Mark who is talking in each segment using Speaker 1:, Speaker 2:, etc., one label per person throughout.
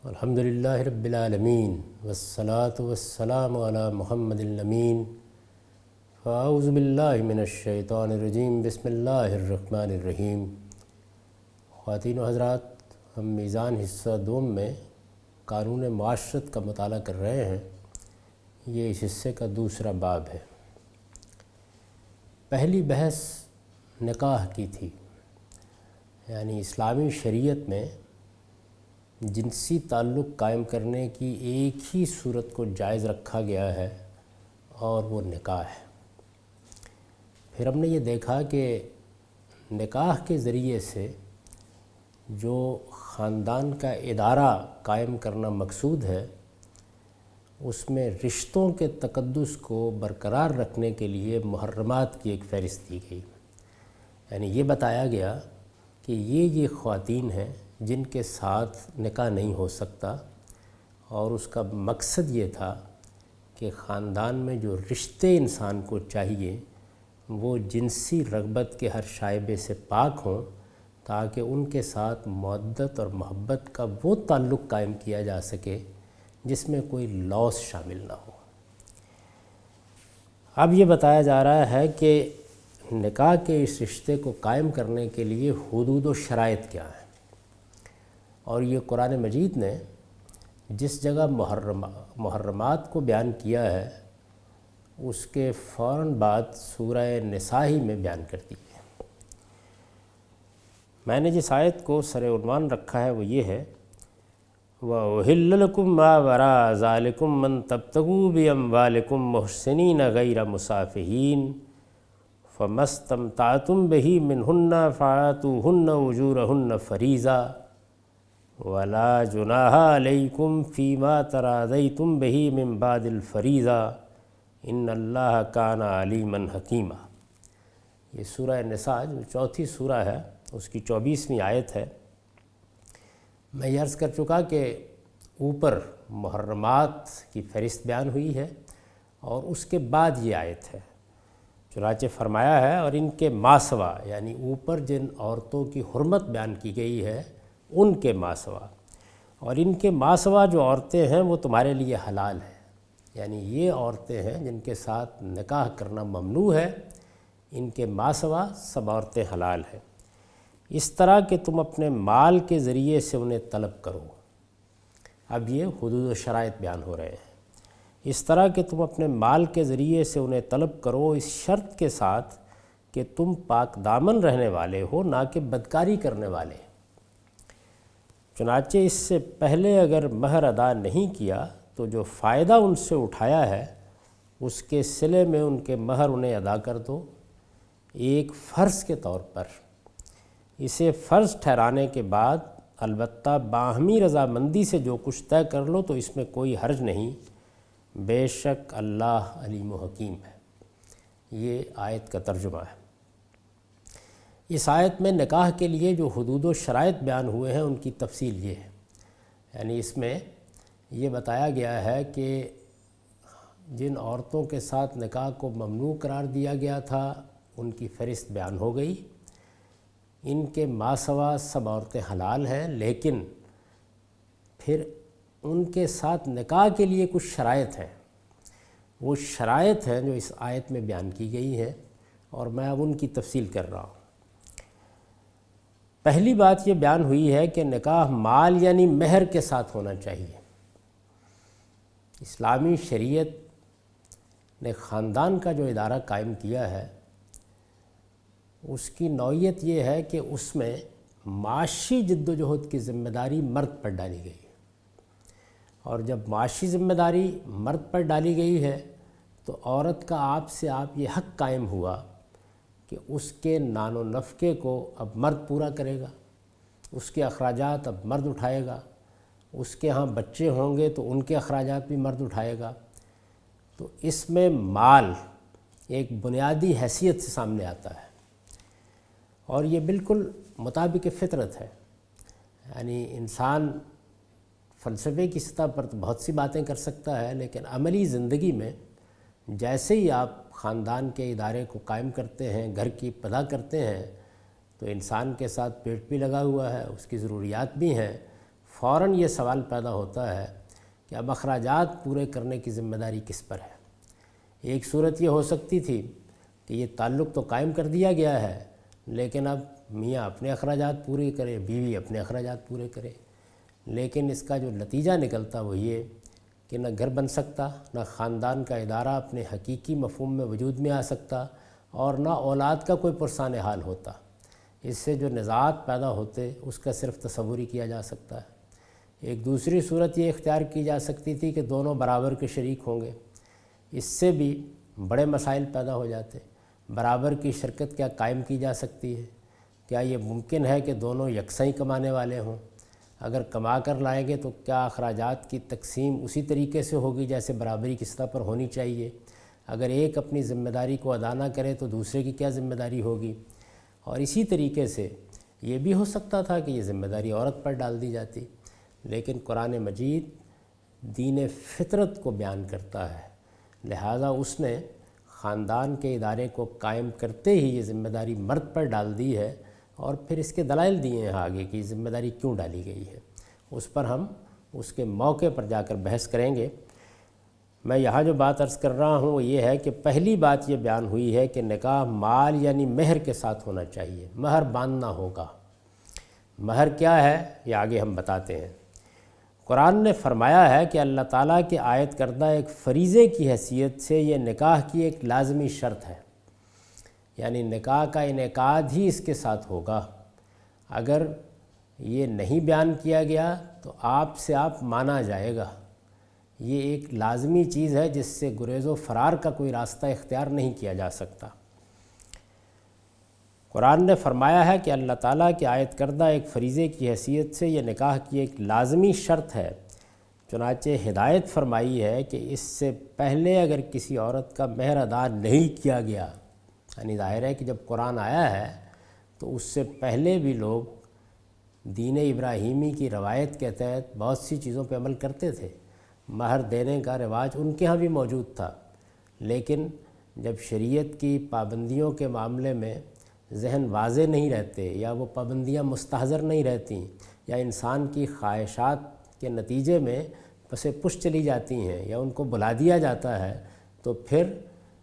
Speaker 1: الحمدللہ رب العالمین والصلاة والسلام علی محمد الامین فاعوذ باللہ من الشیطان الرجیم بسم اللہ الرحمن الرحیم۔ خواتین و حضرات، ہم میزان حصہ دوم میں قانون معاشرت کا مطالعہ کر رہے ہیں۔ یہ اس حصے کا دوسرا باب ہے۔ پہلی بحث نکاح کی تھی، یعنی اسلامی شریعت میں جنسی تعلق قائم کرنے کی ایک ہی صورت کو جائز رکھا گیا ہے اور وہ نکاح ہے۔ پھر ہم نے یہ دیکھا کہ نکاح کے ذریعے سے جو خاندان کا ادارہ قائم کرنا مقصود ہے، اس میں رشتوں کے تقدس کو برقرار رکھنے کے لیے محرمات کی ایک فہرست دی گئی۔ یعنی یہ بتایا گیا کہ یہ خواتین ہیں جن کے ساتھ نکاح نہیں ہو سکتا، اور اس کا مقصد یہ تھا کہ خاندان میں جو رشتے انسان کو چاہیے وہ جنسی رغبت کے ہر شائبے سے پاک ہوں، تاکہ ان کے ساتھ مودت اور محبت کا وہ تعلق قائم کیا جا سکے جس میں کوئی لوث شامل نہ ہو۔ اب یہ بتایا جا رہا ہے کہ نکاح کے اس رشتے کو قائم کرنے کے لیے حدود و شرائط کیا ہیں، اور یہ قرآن مجید نے جس جگہ محرمات کو بیان کیا ہے اس کے فوراً بعد سورہ نساء ہی میں بیان کر دی ہے۔ میں نے جس آیت کو سر عنوان رکھا ہے وہ یہ ہے، وَأُحِلَّ لَكُم مَّا وَرَاءَ ذَلِكُم مَّن تَبْتَغُوا بِأَمْوَالِكُم مُحْسِنِينَ غَيْرَ مُسَافِحِينَ فَمَا اسْتَمْتَعْتُم بِهِ مِنْهُنَّ فَآتُوهُنَّ أُجُورَهُنَّ فَرِيضَةً وَلَا جُنَاحَ عَلَيْكُمْ فِيمَا تَرَاضَيْتُم بِهِ مِن بَعْدِ الْفَرِيضَةِ إِنَّ اللَّهَ كَانَ عَلِيمًا حَكِيمًا۔ یہ سورہ نساء جو چوتھی سورہ ہے، اس کی 24ویں آیت ہے۔ میں یہ عرض کر چکا کہ اوپر محرمات کی فہرست بیان ہوئی ہے اور اس کے بعد یہ آیت ہے۔ چنانچہ فرمایا ہے، اور ان کے ماسوا، یعنی اوپر جن عورتوں کی حرمت بیان کی گئی ہے ان کے ماسوا، اور ان کے ماسوا جو عورتیں ہیں وہ تمہارے لیے حلال ہیں، یعنی یہ عورتیں ہیں جن کے ساتھ نکاح کرنا ممنوع ہے، ان کے ماسوا سب عورتیں حلال ہیں، اس طرح کہ تم اپنے مال کے ذریعے سے انہیں طلب کرو۔ اب یہ حدود و شرائط بیان ہو رہے ہیں۔ اس طرح کہ تم اپنے مال کے ذریعے سے انہیں طلب کرو، اس شرط کے ساتھ کہ تم پاک دامن رہنے والے ہو، نہ کہ بدکاری کرنے والے۔ چنانچہ اس سے پہلے اگر مہر ادا نہیں کیا تو جو فائدہ ان سے اٹھایا ہے اس کے صلے میں ان کے مہر انہیں ادا کر دو، ایک فرض کے طور پر۔ اسے فرض ٹھہرانے کے بعد البتہ باہمی رضامندی سے جو کچھ طے کر لو تو اس میں کوئی حرج نہیں، بے شک اللہ علیم و حکیم ہے۔ یہ آیت کا ترجمہ ہے۔ اس آیت میں نکاح کے لیے جو حدود و شرائط بیان ہوئے ہیں ان کی تفصیل یہ ہے، یعنی اس میں یہ بتایا گیا ہے کہ جن عورتوں کے ساتھ نکاح کو ممنوع قرار دیا گیا تھا ان کی فہرست بیان ہو گئی۔ ان کے ماسوا سب عورتیں حلال ہیں، لیکن پھر ان کے ساتھ نکاح کے لیے کچھ شرائط ہیں۔ وہ شرائط ہیں جو اس آیت میں بیان کی گئی ہیں، اور میں اب ان کی تفصیل کر رہا ہوں۔ پہلی بات یہ بیان ہوئی ہے کہ نکاح مال یعنی مہر کے ساتھ ہونا چاہیے۔ اسلامی شریعت نے خاندان کا جو ادارہ قائم کیا ہے اس کی نوعیت یہ ہے کہ اس میں معاشی جد و جہد کی ذمہ داری مرد پر ڈالی گئی ہے، اور جب معاشی ذمہ داری مرد پر ڈالی گئی ہے تو عورت کا آپ سے آپ یہ حق قائم ہوا کہ اس کے نان و نفقے کو اب مرد پورا کرے گا، اس کے اخراجات اب مرد اٹھائے گا، اس کے ہاں بچے ہوں گے تو ان کے اخراجات بھی مرد اٹھائے گا۔ تو اس میں مال ایک بنیادی حیثیت سے سامنے آتا ہے، اور یہ بالکل مطابق فطرت ہے۔ یعنی انسان فلسفے کی سطح پر تو بہت سی باتیں کر سکتا ہے، لیکن عملی زندگی میں جیسے ہی آپ خاندان کے ادارے کو قائم کرتے ہیں، گھر کی ابتدا کرتے ہیں، تو تو انسان کے ساتھ پیٹ بھی لگا ہوا ہے، اس کی ضروریات بھی ہیں، فوراً یہ سوال پیدا ہوتا ہے کہ اب اخراجات پورے کرنے کی ذمہ داری کس پر ہے۔ ایک صورت یہ ہو سکتی تھی کہ یہ تعلق تو قائم کر دیا گیا ہے، لیکن اب میاں اپنے اخراجات پورے کرے، بیوی اپنے اخراجات پورے کرے، لیکن اس کا جو نتیجہ نکلتا وہ یہ کہ نہ گھر بن سکتا، نہ خاندان کا ادارہ اپنے حقیقی مفہوم میں وجود میں آ سکتا، اور نہ اولاد کا کوئی پرسان حال ہوتا۔ اس سے جو نزاعات پیدا ہوتے اس کا صرف تصور ہی کیا جا سکتا ہے۔ ایک دوسری صورت یہ اختیار کی جا سکتی تھی کہ دونوں برابر کے شریک ہوں گے، اس سے بھی بڑے مسائل پیدا ہو جاتے۔ برابر کی شرکت کیا قائم کی جا سکتی ہے؟ کیا یہ ممکن ہے کہ دونوں یکساں ہی کمانے والے ہوں؟ اگر کما کر لائیں گے تو کیا اخراجات کی تقسیم اسی طریقے سے ہوگی جیسے برابری کی سطح پر ہونی چاہیے؟ اگر ایک اپنی ذمہ داری کو ادا نہ کرے تو دوسرے کی کیا ذمہ داری ہوگی؟ اور اسی طریقے سے یہ بھی ہو سکتا تھا کہ یہ ذمہ داری عورت پر ڈال دی جاتی، لیکن قرآن مجید دین فطرت کو بیان کرتا ہے، لہٰذا اس نے خاندان کے ادارے کو قائم کرتے ہی یہ ذمہ داری مرد پر ڈال دی ہے، اور پھر اس کے دلائل دیے ہیں آگے کہ یہ ذمہ داری کیوں ڈالی گئی ہے۔ اس پر ہم اس کے موقع پر جا کر بحث کریں گے۔ میں یہاں جو بات عرض کر رہا ہوں وہ یہ ہے کہ پہلی بات یہ بیان ہوئی ہے کہ نکاح مال یعنی مہر کے ساتھ ہونا چاہیے، مہر باندھنا ہوگا۔ مہر کیا ہے یہ آگے ہم بتاتے ہیں۔ قرآن نے فرمایا ہے کہ اللہ تعالیٰ کے عائد کردہ ایک فریضے کی حیثیت سے یہ نکاح کی ایک لازمی شرط ہے، یعنی نکاح کا انعقاد ہی اس کے ساتھ ہوگا۔ اگر یہ نہیں بیان کیا گیا تو آپ سے آپ مانا جائے گا۔ یہ ایک لازمی چیز ہے جس سے گریز و فرار کا کوئی راستہ اختیار نہیں کیا جا سکتا۔ قرآن نے فرمایا ہے کہ اللہ تعالیٰ کے عائد کردہ ایک فریضے کی حیثیت سے یہ نکاح کی ایک لازمی شرط ہے۔ چنانچہ ہدایت فرمائی ہے کہ اس سے پہلے اگر کسی عورت کا مہر ادا نہیں کیا گیا، یعنی ظاہر ہے کہ جب قرآن آیا ہے تو اس سے پہلے بھی لوگ دین ابراہیمی کی روایت کے تحت بہت سی چیزوں پہ عمل کرتے تھے۔ مہر دینے کا رواج ان کے ہاں بھی موجود تھا، لیکن جب شریعت کی پابندیوں کے معاملے میں ذہن واضح نہیں رہتے، یا وہ پابندیاں مستحضر نہیں رہتی، یا انسان کی خواہشات کے نتیجے میں پس پش چلی جاتی ہیں، یا ان کو بلا دیا جاتا ہے، تو پھر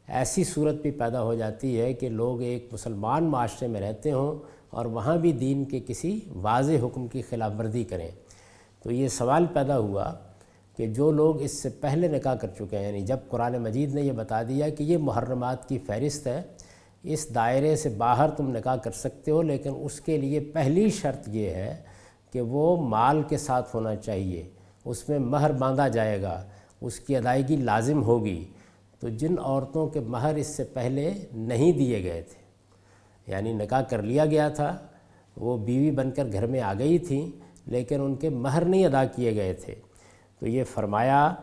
Speaker 1: ایسی صورت بھی پیدا ہو جاتی ہے کہ لوگ ایک مسلمان معاشرے میں رہتے ہوں اور وہاں بھی دین کے کسی واضح حکم کی خلاف ورزی کریں۔ تو یہ سوال پیدا ہوا کہ جو لوگ اس سے پہلے نکاح کر چکے ہیں، یعنی جب قرآن مجید نے یہ بتا دیا کہ یہ محرمات کی فہرست ہے، اس دائرے سے باہر تم نکاح کر سکتے ہو، لیکن اس کے لیے پہلی شرط یہ ہے کہ وہ مال کے ساتھ ہونا چاہیے، اس میں مہر باندھا جائے گا، اس کی ادائیگی لازم ہوگی۔ تو جن عورتوں کے مہر اس سے پہلے نہیں دیے گئے تھے، یعنی نکاح کر لیا گیا تھا، وہ بیوی بن کر گھر میں آ گئی تھیں لیکن ان کے مہر نہیں ادا کیے گئے تھے، تو یہ فرمایا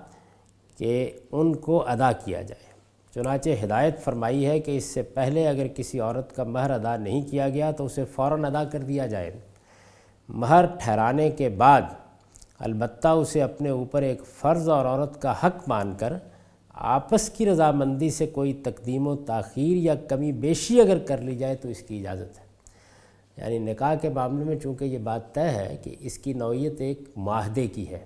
Speaker 1: کہ ان کو ادا کیا جائے۔ چنانچہ ہدایت فرمائی ہے کہ اس سے پہلے اگر کسی عورت کا مہر ادا نہیں کیا گیا تو اسے فوراً ادا کر دیا جائے۔ مہر ٹھہرانے کے بعد البتہ اسے اپنے اوپر ایک فرض اور عورت کا حق مان کر آپس کی رضامندی سے کوئی تقدیم و تاخیر یا کمی بیشی اگر کر لی جائے تو اس کی اجازت ہے۔ یعنی نکاح کے معاملے میں چونکہ یہ بات طے ہے کہ اس کی نوعیت ایک معاہدے کی ہے،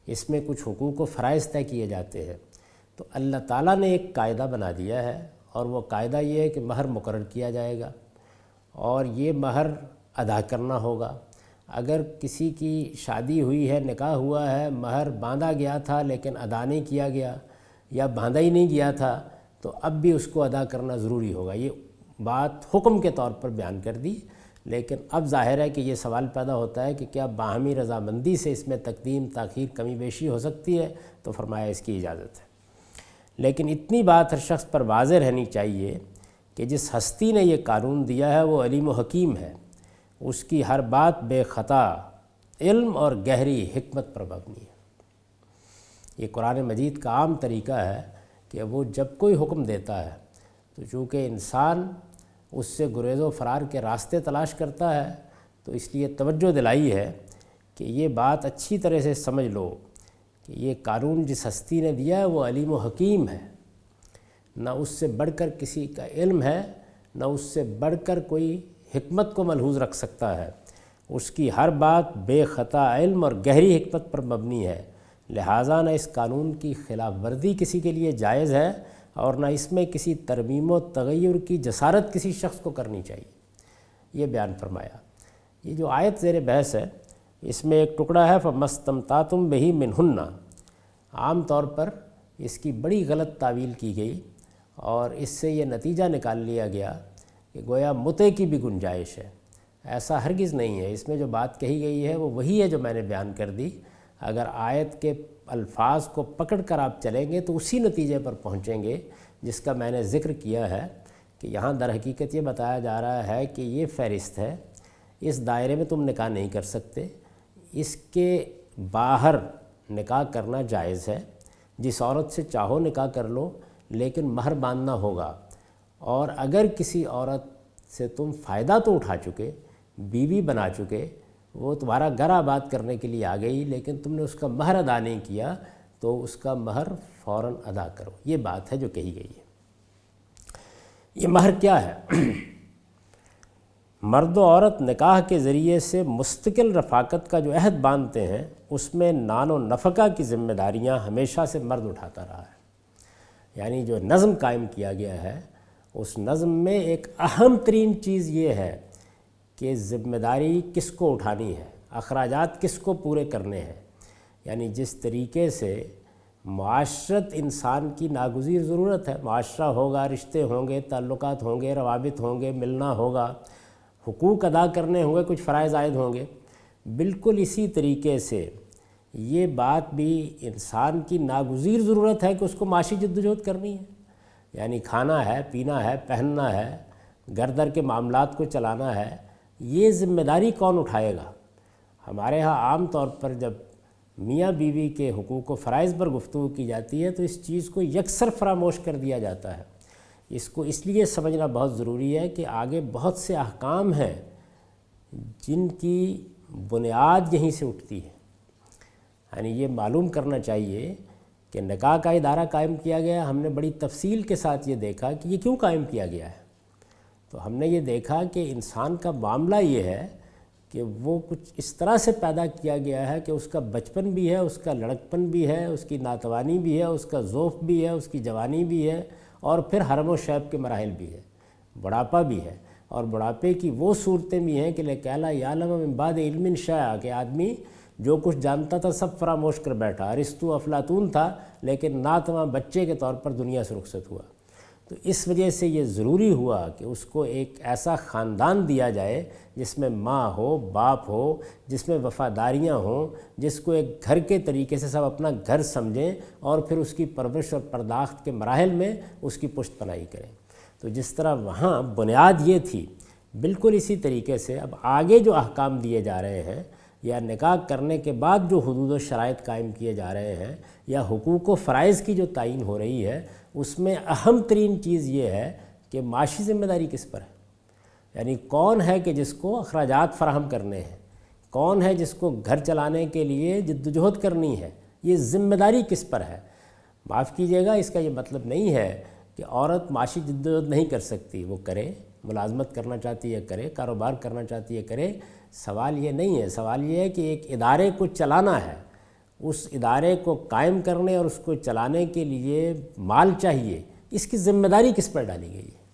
Speaker 1: اس میں کچھ حقوق و فرائض طے کیے جاتے ہیں، تو اللہ تعالیٰ نے ایک قاعدہ بنا دیا ہے، اور وہ قاعدہ یہ ہے کہ مہر مقرر کیا جائے گا اور یہ مہر ادا کرنا ہوگا۔ اگر کسی کی شادی ہوئی ہے، نکاح ہوا ہے، مہر باندھا گیا تھا لیکن ادا نہیں کیا گیا، یا باندھا ہی نہیں گیا تھا، تو اب بھی اس کو ادا کرنا ضروری ہوگا۔ یہ بات حکم کے طور پر بیان کر دی، لیکن اب ظاہر ہے کہ یہ سوال پیدا ہوتا ہے کہ کیا باہمی رضامندی سے اس میں تقدیم تاخیر کمی بیشی ہو سکتی ہے؟ تو فرمایا اس کی اجازت ہے۔ لیکن اتنی بات ہر شخص پر واضح رہنی چاہیے کہ جس ہستی نے یہ قانون دیا ہے وہ علیم و حکیم ہے، اس کی ہر بات بے خطا علم اور گہری حکمت پر مبنی ہے۔ یہ قرآن مجید کا عام طریقہ ہے کہ وہ جب کوئی حکم دیتا ہے تو چونکہ انسان اس سے گریز و فرار کے راستے تلاش کرتا ہے، تو اس لیے توجہ دلائی ہے کہ یہ بات اچھی طرح سے سمجھ لو کہ یہ قانون جس ہستی نے دیا ہے وہ علیم و حکیم ہے، نہ اس سے بڑھ کر کسی کا علم ہے، نہ اس سے بڑھ کر کوئی حکمت کو ملحوظ رکھ سکتا ہے، اس کی ہر بات بے خطا علم اور گہری حکمت پر مبنی ہے، لہٰذا نہ اس قانون کی خلاف ورزی کسی کے لیے جائز ہے اور نہ اس میں کسی ترمیم و تغیر کی جسارت کسی شخص کو کرنی چاہیے۔ یہ بیان فرمایا۔ یہ جو آیت زیر بحث ہے اس میں ایک ٹکڑا ہے فَمَسْتَمْتَعْتُمْ بِهِ مِنْهُنَّ، عام طور پر اس کی بڑی غلط تعویل کی گئی اور اس سے یہ نتیجہ نکال لیا گیا کہ گویا متع کی بھی گنجائش ہے۔ ایسا ہرگز نہیں ہے، اس میں جو بات کہی گئی ہے وہ وہی ہے جو میں نے بیان کر دی۔ اگر آیت کے الفاظ کو پکڑ کر آپ چلیں گے تو اسی نتیجے پر پہنچیں گے جس کا میں نے ذکر کیا ہے کہ یہاں در حقیقت یہ بتایا جا رہا ہے کہ یہ فہرست ہے، اس دائرے میں تم نکاح نہیں کر سکتے، اس کے باہر نکاح کرنا جائز ہے، جس عورت سے چاہو نکاح کر لو لیکن مہر باندھنا ہوگا، اور اگر کسی عورت سے تم فائدہ تو اٹھا چکے، بیوی بنا چکے، وہ تمہارا گھر آباد کرنے کے لیے آ گئی لیکن تم نے اس کا مہر ادا نہیں کیا تو اس کا مہر فوراً ادا کرو۔ یہ بات ہے جو کہی گئی ہے۔ یہ مہر کیا ہے؟ مرد و عورت نکاح کے ذریعے سے مستقل رفاقت کا جو عہد باندھتے ہیں اس میں نان و نفقہ کی ذمہ داریاں ہمیشہ سے مرد اٹھاتا رہا ہے۔ یعنی جو نظم قائم کیا گیا ہے اس نظم میں ایک اہم ترین چیز یہ ہے کہ ذمہ داری کس کو اٹھانی ہے، اخراجات کس کو پورے کرنے ہیں۔ یعنی جس طریقے سے معاشرت انسان کی ناگزیر ضرورت ہے، معاشرہ ہوگا، رشتے ہوں گے، تعلقات ہوں گے، روابط ہوں گے، ملنا ہوگا، حقوق ادا کرنے ہوں گے، کچھ فرائض عائد ہوں گے، بالکل اسی طریقے سے یہ بات بھی انسان کی ناگزیر ضرورت ہے کہ اس کو معاشی جدوجہد کرنی ہے۔ یعنی کھانا ہے، پینا ہے، پہننا ہے، گھر در کے معاملات کو چلانا ہے، یہ ذمہ داری کون اٹھائے گا؟ ہمارے ہاں عام طور پر جب میاں بیوی کے حقوق و فرائض پر گفتگو کی جاتی ہے تو اس چیز کو یکسر فراموش کر دیا جاتا ہے۔ اس کو اس لیے سمجھنا بہت ضروری ہے کہ آگے بہت سے احکام ہیں جن کی بنیاد یہیں سے اٹھتی ہے۔ یعنی یہ معلوم کرنا چاہیے کہ نکاح کا ادارہ قائم کیا گیا، ہم نے بڑی تفصیل کے ساتھ یہ دیکھا کہ یہ کیوں قائم کیا گیا ہے۔ تو ہم نے یہ دیکھا کہ انسان کا معاملہ یہ ہے کہ وہ کچھ اس طرح سے پیدا کیا گیا ہے کہ اس کا بچپن بھی ہے، اس کا لڑکپن بھی ہے، اس کی ناتوانی بھی ہے، اس کا ذوف بھی ہے، اس کی جوانی بھی ہے، اور پھر حرم و شیب کے مراحل بھی ہے، بڑھاپا بھی ہے، اور بڑھاپے کی وہ صورتیں بھی ہیں کہ لَكَلَّا يَعْلَمَ مِن بَعْدِ عِلْمٍ شَيْئًا، کہ آدمی جو کچھ جانتا تھا سب فراموش کر بیٹھا، ارسطو افلاطون تھا لیکن ناتواں بچے کے طور پر دنیا سے رخصت ہوا۔ تو اس وجہ سے یہ ضروری ہوا کہ اس کو ایک ایسا خاندان دیا جائے جس میں ماں ہو، باپ ہو، جس میں وفاداریاں ہوں، جس کو ایک گھر کے طریقے سے سب اپنا گھر سمجھیں اور پھر اس کی پرورش اور پرداخت کے مراحل میں اس کی پشت پناہی کریں۔ تو جس طرح وہاں بنیاد یہ تھی، بالکل اسی طریقے سے اب آگے جو احکام دیے جا رہے ہیں یا نکاح کرنے کے بعد جو حدود و شرائط قائم کیے جا رہے ہیں یا حقوق و فرائض کی جو تعین ہو رہی ہے، اس میں اہم ترین چیز یہ ہے کہ معاشی ذمہ داری کس پر ہے۔ یعنی کون ہے کہ جس کو اخراجات فراہم کرنے ہیں، کون ہے جس کو گھر چلانے کے لیے جدوجہد کرنی ہے، یہ ذمہ داری کس پر ہے۔ معاف کیجیے گا، اس کا یہ مطلب نہیں ہے کہ عورت معاشی جدوجہد نہیں کر سکتی، وہ کرے، ملازمت کرنا چاہتی ہے کرے، کاروبار کرنا چاہتی ہے کرے، سوال یہ نہیں ہے۔ سوال یہ ہے کہ ایک ادارے کو چلانا ہے، اس ادارے کو قائم کرنے اور اس کو چلانے کے لیے مال چاہیے، اس کی ذمہ داری کس پر ڈالی گئی ہے۔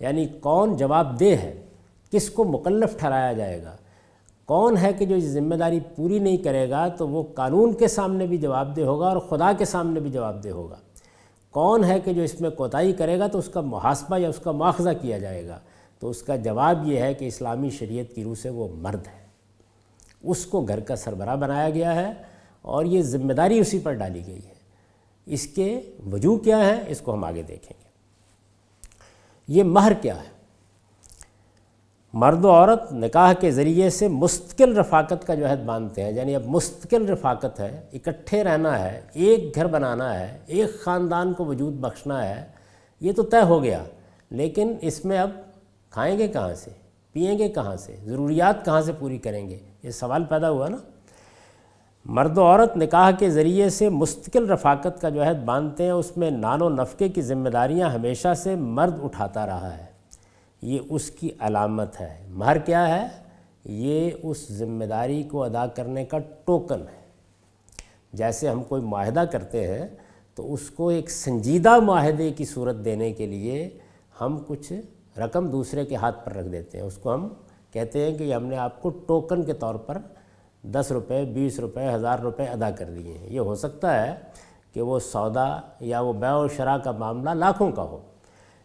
Speaker 1: یعنی کون جواب دہ ہے، کس کو مکلف ٹھہرایا جائے گا، کون ہے کہ جو یہ ذمہ داری پوری نہیں کرے گا تو وہ قانون کے سامنے بھی جواب دہ ہوگا اور خدا کے سامنے بھی جواب دہ ہوگا، کون ہے کہ جو اس میں کوتاہی کرے گا تو اس کا محاسبہ یا اس کا مواخذہ کیا جائے گا۔ تو اس کا جواب یہ ہے کہ اسلامی شریعت کی روح سے وہ مرد ہے، اس کو گھر کا سربراہ بنایا گیا ہے اور یہ ذمہ داری اسی پر ڈالی گئی ہے۔ اس کے وجوہ کیا ہے اس کو ہم آگے دیکھیں گے۔ یہ مہر کیا ہے؟ مرد و عورت نکاح کے ذریعے سے مستقل رفاقت کا جو عہد باندھتے ہیں، یعنی اب مستقل رفاقت ہے، اکٹھے رہنا ہے، ایک گھر بنانا ہے، ایک خاندان کو وجود بخشنا ہے، یہ تو طے ہو گیا، لیکن اس میں اب کھائیں گے کہاں سے، پئیں گے کہاں سے، ضروریات کہاں سے پوری کریں گے، یہ سوال پیدا ہوا نا۔ مرد و عورت نکاح کے ذریعے سے مستقل رفاقت کا جو عہد باندھتے ہیں، اس میں نان و نفقے کی ذمہ داریاں ہمیشہ سے مرد اٹھاتا رہا ہے۔ یہ اس کی علامت ہے۔ مہر کیا ہے؟ یہ اس ذمہ داری کو ادا کرنے کا ٹوکن ہے۔ جیسے ہم کوئی معاہدہ کرتے ہیں تو اس کو ایک سنجیدہ معاہدے کی صورت دینے کے لیے ہم کچھ رقم دوسرے کے ہاتھ پر رکھ دیتے ہیں، اس کو ہم کہتے ہیں کہ ہم نے آپ کو ٹوکن کے طور پر 10 روپے، 20 روپے، 1000 روپے ادا کر دیے ہیں۔ یہ ہو سکتا ہے کہ وہ سودا یا وہ بیع و شراء کا معاملہ لاکھوں کا ہو،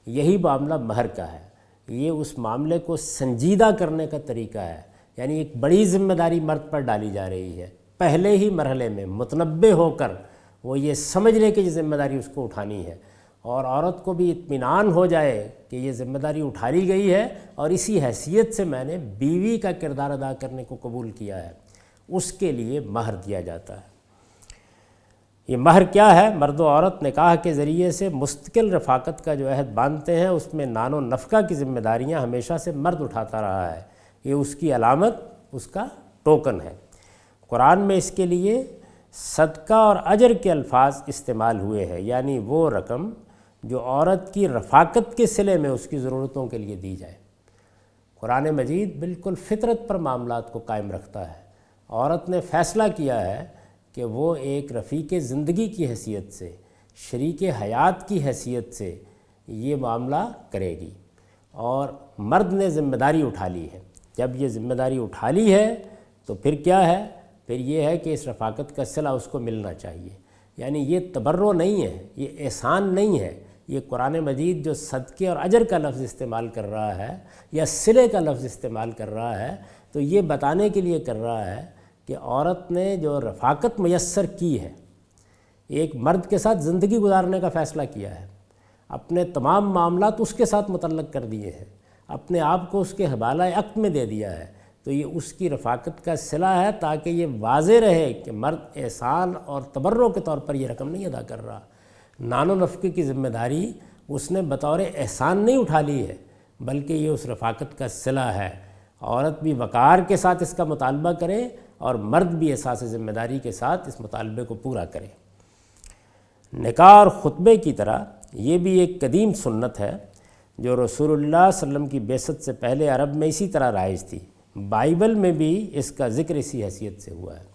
Speaker 1: یہی معاملہ مہر کا ہے۔ یہ اس معاملے کو سنجیدہ کرنے کا طریقہ ہے، یعنی ایک بڑی ذمہ داری مرد پر ڈالی جا رہی ہے، پہلے ہی مرحلے میں متنبہ ہو کر وہ یہ سمجھ لے کہ یہ ذمہ داری اس کو اٹھانی ہے، اور عورت کو بھی اطمینان ہو جائے کہ یہ ذمہ داری اٹھا لی گئی ہے اور اسی حیثیت سے میں نے بیوی کا کردار ادا کرنے کو قبول کیا ہے، اس کے لیے مہر دیا جاتا ہے۔ یہ مہر کیا ہے؟ مرد و عورت نکاح کے ذریعے سے مستقل رفاقت کا جو عہد باندھتے ہیں، اس میں نان و نفقہ کی ذمہ داریاں ہمیشہ سے مرد اٹھاتا رہا ہے، یہ اس کی علامت، اس کا ٹوکن ہے۔ قرآن میں اس کے لیے صدقہ اور اجر کے الفاظ استعمال ہوئے ہیں، یعنی وہ رقم جو عورت کی رفاقت کے صلے میں اس کی ضرورتوں کے لیے دی جائے۔ قرآن مجید بالکل فطرت پر معاملات کو قائم رکھتا ہے۔ عورت نے فیصلہ کیا ہے کہ وہ ایک رفیق زندگی کی حیثیت سے، شریک حیات کی حیثیت سے یہ معاملہ کرے گی، اور مرد نے ذمہ داری اٹھا لی ہے۔ جب یہ ذمہ داری اٹھا لی ہے تو پھر کیا ہے؟ پھر یہ ہے کہ اس رفاقت کا صلہ اس کو ملنا چاہیے، یعنی یہ تبرع نہیں ہے، یہ احسان نہیں ہے۔ یہ قرآن مجید جو صدقے اور اجر کا لفظ استعمال کر رہا ہے یا صلے کا لفظ استعمال کر رہا ہے تو یہ بتانے کے لیے کر رہا ہے کہ عورت نے جو رفاقت میسر کی ہے، ایک مرد کے ساتھ زندگی گزارنے کا فیصلہ کیا ہے، اپنے تمام معاملات اس کے ساتھ متعلق کر دیے ہیں، اپنے آپ کو اس کے حوالہ عقد میں دے دیا ہے، تو یہ اس کی رفاقت کا صلہ ہے، تاکہ یہ واضح رہے کہ مرد احسان اور تبرع کے طور پر یہ رقم نہیں ادا کر رہا۔ نان و نفقے کی ذمہ داری اس نے بطور احسان نہیں اٹھا لی ہے، بلکہ یہ اس رفاقت کا صلہ ہے۔ عورت بھی وقار کے ساتھ اس کا مطالبہ کرے اور مرد بھی احساس ذمہ داری کے ساتھ اس مطالبے کو پورا کرے۔ نکاح اور خطبے کی طرح یہ بھی ایک قدیم سنت ہے جو رسول اللہ صلی اللہ علیہ وسلم کی بعثت سے پہلے عرب میں اسی طرح رائج تھی۔ بائبل میں بھی اس کا ذکر اسی حیثیت سے ہوا ہے،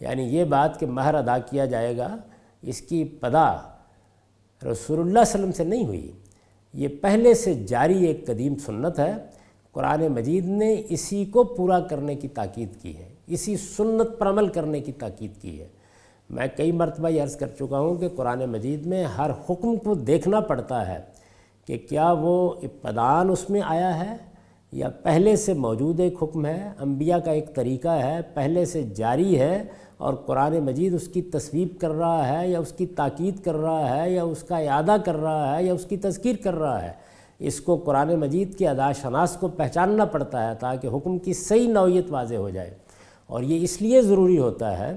Speaker 1: یعنی یہ بات کہ مہر ادا کیا جائے گا، اس کی ابتدا رسول اللہ صلی اللہ علیہ وسلم سے نہیں ہوئی، یہ پہلے سے جاری ایک قدیم سنت ہے۔ قرآن مجید نے اسی کو پورا کرنے کی تاکید کی ہے، اسی سنت پر عمل کرنے کی تاکید کی ہے۔ میں کئی مرتبہ یہ عرض کر چکا ہوں کہ قرآن مجید میں ہر حکم کو دیکھنا پڑتا ہے کہ کیا وہ ابتداً اس میں آیا ہے یا پہلے سے موجود ایک حکم ہے، انبیاء کا ایک طریقہ ہے، پہلے سے جاری ہے اور قرآن مجید اس کی تصویب کر رہا ہے یا اس کی تاکید کر رہا ہے یا اس کا اعادہ کر رہا ہے یا اس کی تذکیر کر رہا ہے۔ اس کو قرآن مجید کے ادا شناس کو پہچاننا پڑتا ہے تاکہ حکم کی صحیح نوعیت واضح ہو جائے، اور یہ اس لیے ضروری ہوتا ہے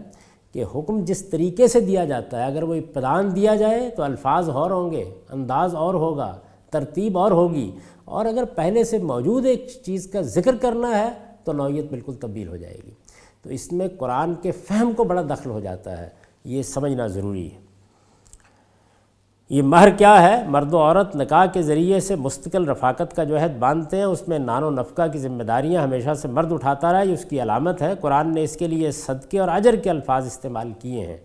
Speaker 1: کہ حکم جس طریقے سے دیا جاتا ہے، اگر وہ ابتداً دیا جائے تو الفاظ اور ہوں گے، انداز اور ہوگا، ترتیب اور ہوگی، اور اگر پہلے سے موجود ایک چیز کا ذکر کرنا ہے تو نوعیت بالکل تبدیل ہو جائے گی۔ تو اس میں قرآن کے فہم کو بڑا دخل ہو جاتا ہے، یہ سمجھنا ضروری ہے۔ یہ مہر کیا ہے؟ مرد و عورت نکاح کے ذریعے سے مستقل رفاقت کا جو عہد باندھتے ہیں، اس میں نان و نفقہ کی ذمہ داریاں ہمیشہ سے مرد اٹھاتا رہا، یہ اس کی علامت ہے۔ قرآن نے اس کے لیے صدقے اور اجر کے الفاظ استعمال کیے ہیں،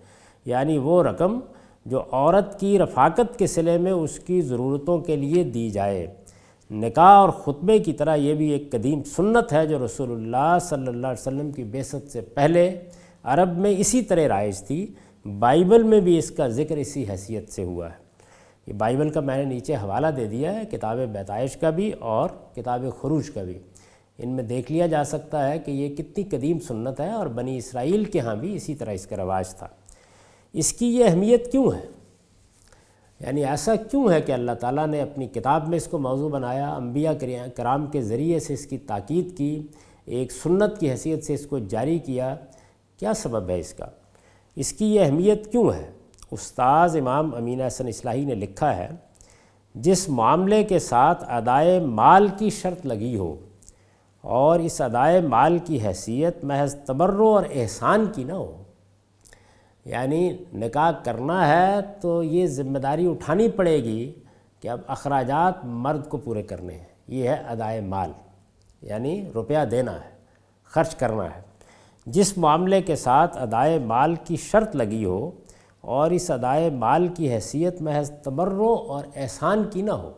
Speaker 1: یعنی وہ رقم جو عورت کی رفاقت کے صلے میں اس کی ضرورتوں کے لیے دی جائے۔ نکاح اور خطبے کی طرح یہ بھی ایک قدیم سنت ہے جو رسول اللہ صلی اللہ علیہ وسلم کی بعثت سے پہلے عرب میں اسی طرح رائج تھی۔ بائبل میں بھی اس کا ذکر اسی حیثیت سے ہوا ہے۔ یہ بائبل کا میں نے نیچے حوالہ دے دیا ہے، کتاب بیدائش کا بھی اور کتاب خروج کا بھی، ان میں دیکھ لیا جا سکتا ہے کہ یہ کتنی قدیم سنت ہے، اور بنی اسرائیل کے ہاں بھی اسی طرح اس کا رواج تھا۔ اس کی یہ اہمیت کیوں ہے؟ یعنی ایسا کیوں ہے کہ اللہ تعالیٰ نے اپنی کتاب میں اس کو موضوع بنایا، انبیاء کرام کے ذریعے سے اس کی تاکید کی، ایک سنت کی حیثیت سے اس کو جاری کیا؟ کیا سبب ہے اس کا؟ اس کی یہ اہمیت کیوں ہے؟ استاذ امام امین احسن اصلاحی نے لکھا ہے، جس معاملے کے ساتھ ادائے مال کی شرط لگی ہو اور اس ادائے مال کی حیثیت محض تبرع اور احسان کی نہ ہو، یعنی نکاح کرنا ہے تو یہ ذمہ داری اٹھانی پڑے گی کہ اب اخراجات مرد کو پورے کرنے ہیں، یہ ہے ادائے مال، یعنی روپیہ دینا ہے، خرچ کرنا ہے۔ جس معاملے کے ساتھ ادائے مال کی شرط لگی ہو اور اس ادائے مال کی حیثیت محض تبرع اور احسان کی نہ ہو،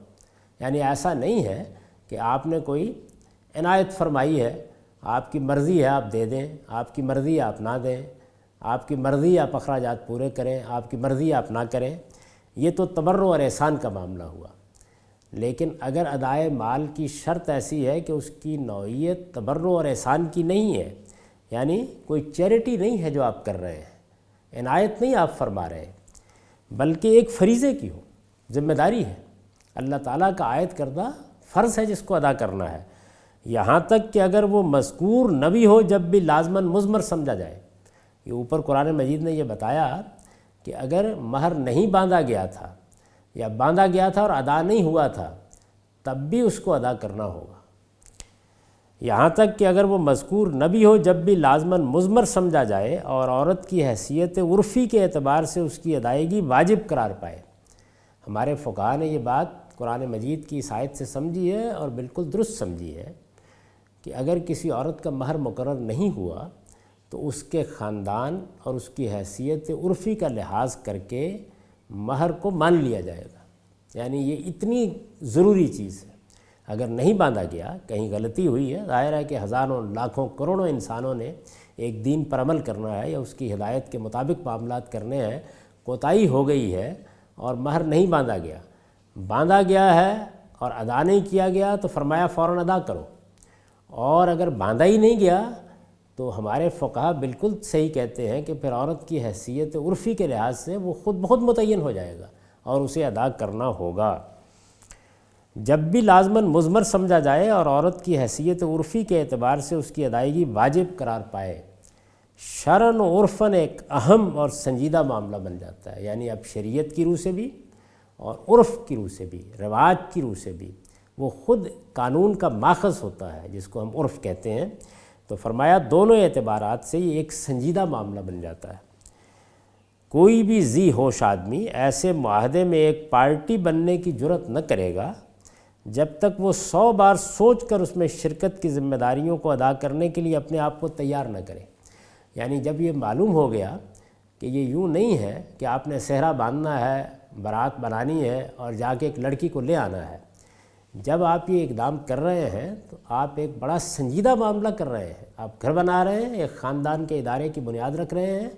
Speaker 1: یعنی ایسا نہیں ہے کہ آپ نے کوئی عنایت فرمائی ہے، آپ کی مرضی ہے آپ دے دیں، آپ کی مرضی ہے آپ نہ دیں، آپ کی مرضی آپ اخراجات پورے کریں، آپ کی مرضی آپ نہ کریں، یہ تو تبرع اور احسان کا معاملہ ہوا۔ لیکن اگر ادائے مال کی شرط ایسی ہے کہ اس کی نوعیت تبرع اور احسان کی نہیں ہے، یعنی کوئی چیریٹی نہیں ہے جو آپ کر رہے ہیں، عنایت نہیں آپ فرما رہے ہیں، بلکہ ایک فریضے کی ہو، ذمہ داری ہے، اللہ تعالیٰ کا عائد کردہ فرض ہے جس کو ادا کرنا ہے، یہاں تک کہ اگر وہ مذکور نہ بھی ہو جب بھی لازماً مضمر سمجھا جائے۔ یہ اوپر قرآن مجید نے یہ بتایا کہ اگر مہر نہیں باندھا گیا تھا یا باندھا گیا تھا اور ادا نہیں ہوا تھا تب بھی اس کو ادا کرنا ہوگا، یہاں تک کہ اگر وہ مذکور نہ بھی ہو جب بھی لازماً مضمر سمجھا جائے اور عورت کی حیثیت عرفی کے اعتبار سے اس کی ادائیگی واجب قرار پائے۔ ہمارے فقہاء نے یہ بات قرآن مجید کی اس آیت سے سمجھی ہے اور بالکل درست سمجھی ہے کہ اگر کسی عورت کا مہر مقرر نہیں ہوا تو اس کے خاندان اور اس کی حیثیت عرفی کا لحاظ کر کے مہر کو مان لیا جائے گا، یعنی یہ اتنی ضروری چیز ہے۔ اگر نہیں باندھا گیا، کہیں غلطی ہوئی ہے، ظاہر ہے کہ ہزاروں لاکھوں کروڑوں انسانوں نے ایک دین پر عمل کرنا ہے یا اس کی ہدایت کے مطابق معاملات کرنے ہیں، کوتاہی ہو گئی ہے اور مہر نہیں باندھا گیا، باندھا گیا ہے اور ادا نہیں کیا گیا تو فرمایا فوراً ادا کرو، اور اگر باندھا ہی نہیں گیا تو ہمارے فقہاء بالکل صحیح کہتے ہیں کہ پھر عورت کی حیثیت عرفی کے لحاظ سے وہ خود بخود متعین ہو جائے گا اور اسے ادا کرنا ہوگا۔ جب بھی لازماً مضمر سمجھا جائے اور عورت کی حیثیت عرفی کے اعتبار سے اس کی ادائیگی واجب قرار پائے، شرعاً و عرفاً ایک اہم اور سنجیدہ معاملہ بن جاتا ہے، یعنی اب شریعت کی روح سے بھی اور عرف کی روح سے بھی، رواج کی روح سے بھی وہ خود قانون کا ماخذ ہوتا ہے جس کو ہم عرف کہتے ہیں۔ تو فرمایا دونوں اعتبارات سے یہ ایک سنجیدہ معاملہ بن جاتا ہے۔ کوئی بھی ذی ہوش آدمی ایسے معاہدے میں ایک پارٹی بننے کی جرات نہ کرے گا جب تک وہ 100 بار سوچ کر اس میں شرکت کی ذمہ داریوں کو ادا کرنے کے لیے اپنے آپ کو تیار نہ کرے۔ یعنی جب یہ معلوم ہو گیا کہ یہ یوں نہیں ہے کہ آپ نے صحرا باندھنا ہے، بارات بنانی ہے اور جا کے ایک لڑکی کو لے آنا ہے، جب آپ یہ اقدام کر رہے ہیں تو آپ ایک بڑا سنجیدہ معاملہ کر رہے ہیں، آپ گھر بنا رہے ہیں، ایک خاندان کے ادارے کی بنیاد رکھ رہے ہیں،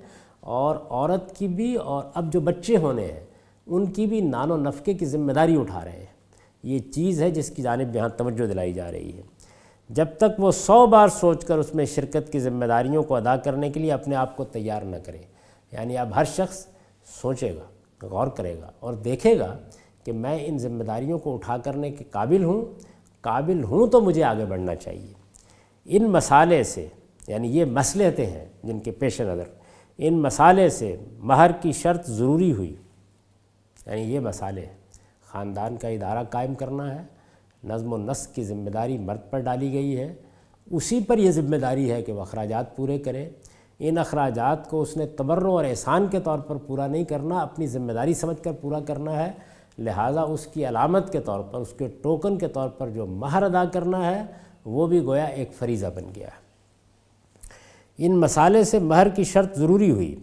Speaker 1: اور عورت کی بھی اور اب جو بچے ہونے ہیں ان کی بھی نان و نفقے کی ذمہ داری اٹھا رہے ہیں۔ یہ چیز ہے جس کی جانب یہاں توجہ دلائی جا رہی ہے۔ جب تک وہ 100 بار سوچ کر اس میں شرکت کی ذمہ داریوں کو ادا کرنے کے لیے اپنے آپ کو تیار نہ کرے، یعنی اب ہر شخص سوچے گا، غور کرے گا اور دیکھے گا کہ میں ان ذمہ داریوں کو اٹھا کرنے کے قابل ہوں تو مجھے آگے بڑھنا چاہیے۔ ان مسالے سے، یعنی یہ مصلحتیں ہیں جن کے پیش نظر، ان مسالے سے مہر کی شرط ضروری ہوئی، یعنی یہ مسالے ہیں، خاندان کا ادارہ قائم کرنا ہے، نظم و نسق کی ذمہ داری مرد پر ڈالی گئی ہے، اسی پر یہ ذمہ داری ہے کہ وہ اخراجات پورے کرے، ان اخراجات کو اس نے تبرع اور احسان کے طور پر پورا نہیں کرنا، اپنی ذمہ داری سمجھ کر پورا کرنا ہے، لہٰذا اس کی علامت کے طور پر، اس کے ٹوکن کے طور پر جو مہر ادا کرنا ہے وہ بھی گویا ایک فریضہ بن گیا ہے۔ ان مسالے سے مہر کی شرط ضروری ہوئی۔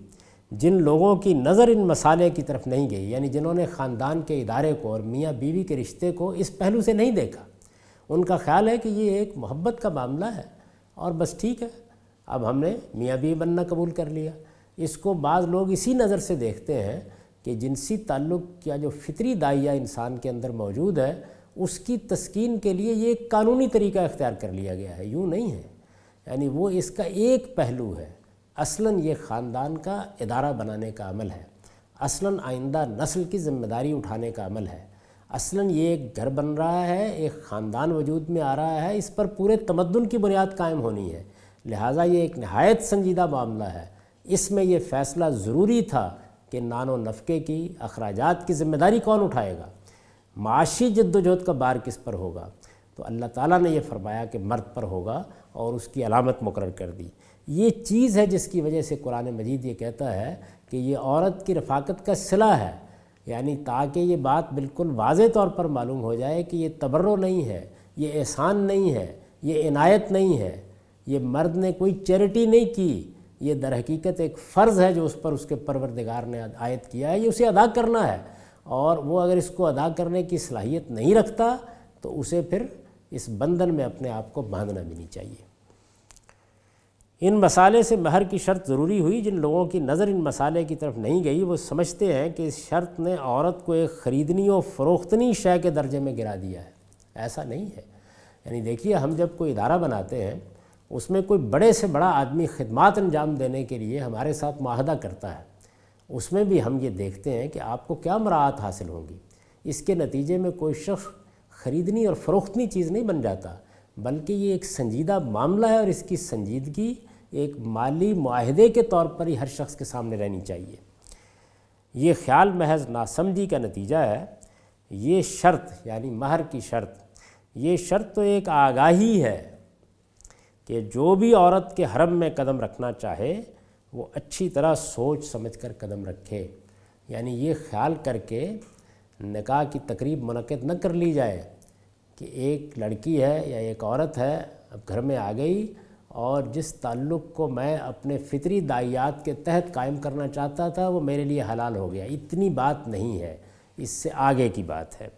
Speaker 1: جن لوگوں کی نظر ان مسالے کی طرف نہیں گئی، یعنی جنہوں نے خاندان کے ادارے کو اور میاں بیوی کے رشتے کو اس پہلو سے نہیں دیکھا، ان کا خیال ہے کہ یہ ایک محبت کا معاملہ ہے اور بس ٹھیک ہے، اب ہم نے میاں بیوی بننا قبول کر لیا۔ اس کو بعض لوگ اسی نظر سے دیکھتے ہیں کہ جنسی تعلق کا جو فطری داعیہ انسان کے اندر موجود ہے اس کی تسکین کے لیے یہ ایک قانونی طریقہ اختیار کر لیا گیا ہے، یوں نہیں ہے، یعنی وہ اس کا ایک پہلو ہے۔ اصلاً یہ خاندان کا ادارہ بنانے کا عمل ہے، اصلاً آئندہ نسل کی ذمہ داری اٹھانے کا عمل ہے، اصلاً یہ ایک گھر بن رہا ہے، ایک خاندان وجود میں آ رہا ہے، اس پر پورے تمدن کی بنیاد قائم ہونی ہے، لہٰذا یہ ایک نہایت سنجیدہ معاملہ ہے۔ اس میں یہ فیصلہ ضروری تھا کہ نان و نفقے کی، اخراجات کی ذمہ داری کون اٹھائے گا، معاشی جد و جہد کا بار کس پر ہوگا، تو اللہ تعالیٰ نے یہ فرمایا کہ مرد پر ہوگا اور اس کی علامت مقرر کر دی۔ یہ چیز ہے جس کی وجہ سے قرآن مجید یہ کہتا ہے کہ یہ عورت کی رفاقت کا صلہ ہے، یعنی تاکہ یہ بات بالکل واضح طور پر معلوم ہو جائے کہ یہ تبرع نہیں ہے، یہ احسان نہیں ہے، یہ عنایت نہیں ہے، یہ مرد نے کوئی چیریٹی نہیں کی، یہ در حقیقت ایک فرض ہے جو اس پر اس کے پروردگار نے عائد کیا ہے، یہ اسے ادا کرنا ہے، اور وہ اگر اس کو ادا کرنے کی صلاحیت نہیں رکھتا تو اسے پھر اس بندھن میں اپنے آپ کو باندھنا بھی نہیں چاہیے۔ ان مسالے سے مہر کی شرط ضروری ہوئی۔ جن لوگوں کی نظر ان مسالے کی طرف نہیں گئی وہ سمجھتے ہیں کہ اس شرط نے عورت کو ایک خریدنی اور فروختنی شے کے درجے میں گرا دیا ہے۔ ایسا نہیں ہے۔ یعنی دیکھیے، ہم جب کوئی ادارہ بناتے ہیں اس میں کوئی بڑے سے بڑا آدمی خدمات انجام دینے کے لیے ہمارے ساتھ معاہدہ کرتا ہے، اس میں بھی ہم یہ دیکھتے ہیں کہ آپ کو کیا مراعات حاصل ہوں گی۔ اس کے نتیجے میں کوئی شخص خریدنی اور فروختنی چیز نہیں بن جاتا، بلکہ یہ ایک سنجیدہ معاملہ ہے، اور اس کی سنجیدگی ایک مالی معاہدے کے طور پر ہی ہر شخص کے سامنے رہنی چاہیے۔ یہ خیال محض ناسمجھی کا نتیجہ ہے۔ یہ شرط یعنی مہر کی شرط، یہ شرط تو ایک آگاہی ہے کہ جو بھی عورت کے حرم میں قدم رکھنا چاہے وہ اچھی طرح سوچ سمجھ کر قدم رکھے۔ یعنی یہ خیال کر کے نکاح کی تقریب منعقد نہ کر لی جائے کہ ایک لڑکی ہے یا ایک عورت ہے اب گھر میں آ گئی، اور جس تعلق کو میں اپنے فطری داعیات کے تحت قائم کرنا چاہتا تھا وہ میرے لیے حلال ہو گیا۔ اتنی بات نہیں ہے، اس سے آگے کی بات ہے۔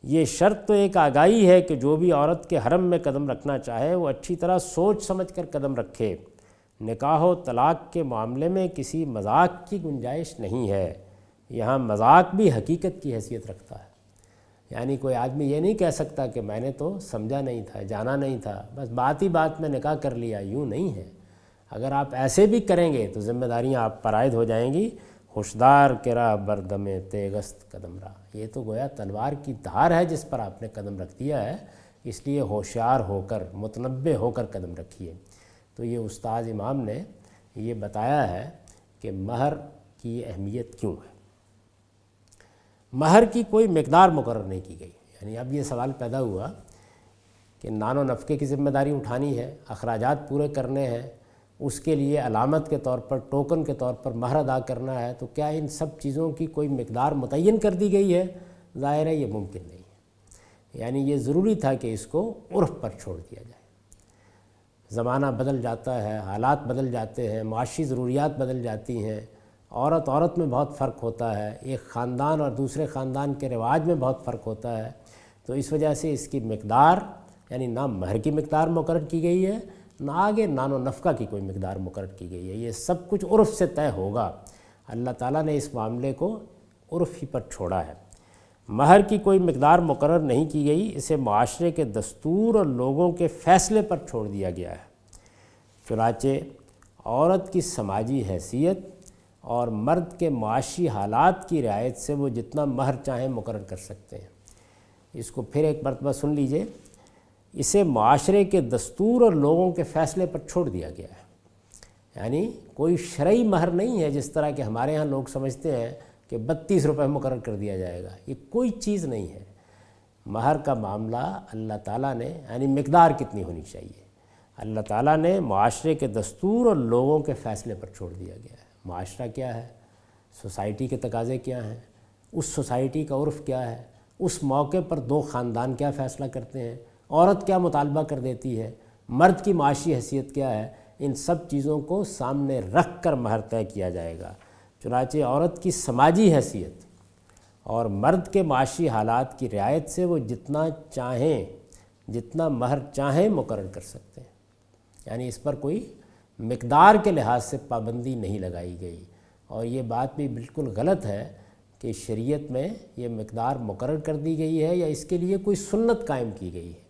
Speaker 1: یہ شرط تو ایک آگاہی ہے کہ جو بھی عورت کے حرم میں قدم رکھنا چاہے وہ اچھی طرح سوچ سمجھ کر قدم رکھے۔ نکاح و طلاق کے معاملے میں کسی مذاق کی گنجائش نہیں ہے، یہاں مذاق بھی حقیقت کی حیثیت رکھتا ہے۔ یعنی کوئی آدمی یہ نہیں کہہ سکتا کہ میں نے تو سمجھا نہیں تھا، جانا نہیں تھا، بس بات ہی بات میں نکاح کر لیا، یوں نہیں ہے۔ اگر آپ ایسے بھی کریں گے تو ذمہ داریاں آپ پر عائد ہو جائیں گی۔ ہوشدار کے راہ بردم تیغست قدم راہ، یہ تو گویا تلوار کی دھار ہے جس پر آپ نے قدم رکھ دیا ہے، اس لیے ہوشیار ہو کر متنبہ ہو کر قدم رکھیے۔ تو یہ استاد امام نے یہ بتایا ہے کہ مہر کی اہمیت کیوں ہے۔ مہر کی کوئی مقدار مقرر نہیں کی گئی۔ یعنی اب یہ سوال پیدا ہوا کہ نان و نفقے کی ذمہ داری اٹھانی ہے، اخراجات پورے کرنے ہیں، اس کے لیے علامت کے طور پر، ٹوکن کے طور پر مہر ادا کرنا ہے، تو کیا ان سب چیزوں کی کوئی مقدار متعین کر دی گئی ہے؟ ظاہر ہے یہ ممکن نہیں ہے۔ یعنی یہ ضروری تھا کہ اس کو عرف پر چھوڑ دیا جائے۔ زمانہ بدل جاتا ہے، حالات بدل جاتے ہیں، معاشی ضروریات بدل جاتی ہیں، عورت میں بہت فرق ہوتا ہے، ایک خاندان اور دوسرے خاندان کے رواج میں بہت فرق ہوتا ہے، تو اس وجہ سے اس کی مقدار یعنی نہ مہر کی مقدار مقرر کی گئی ہے، نہ آگے نان و نفقہ کی کوئی مقدار مقرر کی گئی ہے۔ یہ سب کچھ عرف سے طے ہوگا۔ اللہ تعالیٰ نے اس معاملے کو عرف ہی پر چھوڑا ہے۔ مہر کی کوئی مقدار مقرر نہیں کی گئی، اسے معاشرے کے دستور اور لوگوں کے فیصلے پر چھوڑ دیا گیا ہے۔ چنانچہ عورت کی سماجی حیثیت اور مرد کے معاشی حالات کی رعایت سے وہ جتنا مہر چاہیں مقرر کر سکتے ہیں۔ اس کو پھر ایک مرتبہ سن لیجئے، اسے معاشرے کے دستور اور لوگوں کے فیصلے پر چھوڑ دیا گیا ہے۔ یعنی کوئی شرعی مہر نہیں ہے جس طرح کہ ہمارے ہاں لوگ سمجھتے ہیں کہ 32 روپے مقرر کر دیا جائے گا، یہ کوئی چیز نہیں ہے۔ مہر کا معاملہ اللہ تعالیٰ نے یعنی مقدار کتنی ہونی چاہیے، اللہ تعالیٰ نے معاشرے کے دستور اور لوگوں کے فیصلے پر چھوڑ دیا گیا ہے۔ معاشرہ کیا ہے، سوسائٹی کے تقاضے کیا ہیں، اس سوسائٹی کا عرف کیا ہے، اس موقع پر دو خاندان کیا فیصلہ کرتے ہیں، عورت کیا مطالبہ کر دیتی ہے، مرد کی معاشی حیثیت کیا ہے، ان سب چیزوں کو سامنے رکھ کر مہر طے کیا جائے گا۔ چنانچہ عورت کی سماجی حیثیت اور مرد کے معاشی حالات کی رعایت سے وہ جتنا چاہیں جتنا مہر چاہیں مقرر کر سکتے ہیں۔ یعنی اس پر کوئی مقدار کے لحاظ سے پابندی نہیں لگائی گئی، اور یہ بات بھی بالکل غلط ہے کہ شریعت میں یہ مقدار مقرر کر دی گئی ہے یا اس کے لیے کوئی سنت قائم کی گئی ہے،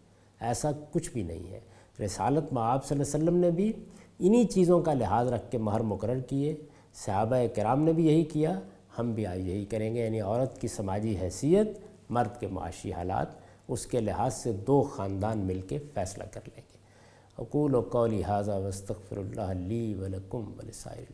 Speaker 1: ایسا کچھ بھی نہیں ہے۔ رسالت میں آپ صلی اللہ علیہ وسلم نے بھی انہی چیزوں کا لحاظ رکھ کے مہر مقرر کیے، صحابہ کرام نے بھی یہی کیا، ہم بھی آج یہی کریں گے۔ یعنی عورت کی سماجی حیثیت، مرد کے معاشی حالات، اس کے لحاظ سے دو خاندان مل کے فیصلہ کر لیں گے۔ اقول قولی ھذا واستغفر اللہ لی ولکم ولسائر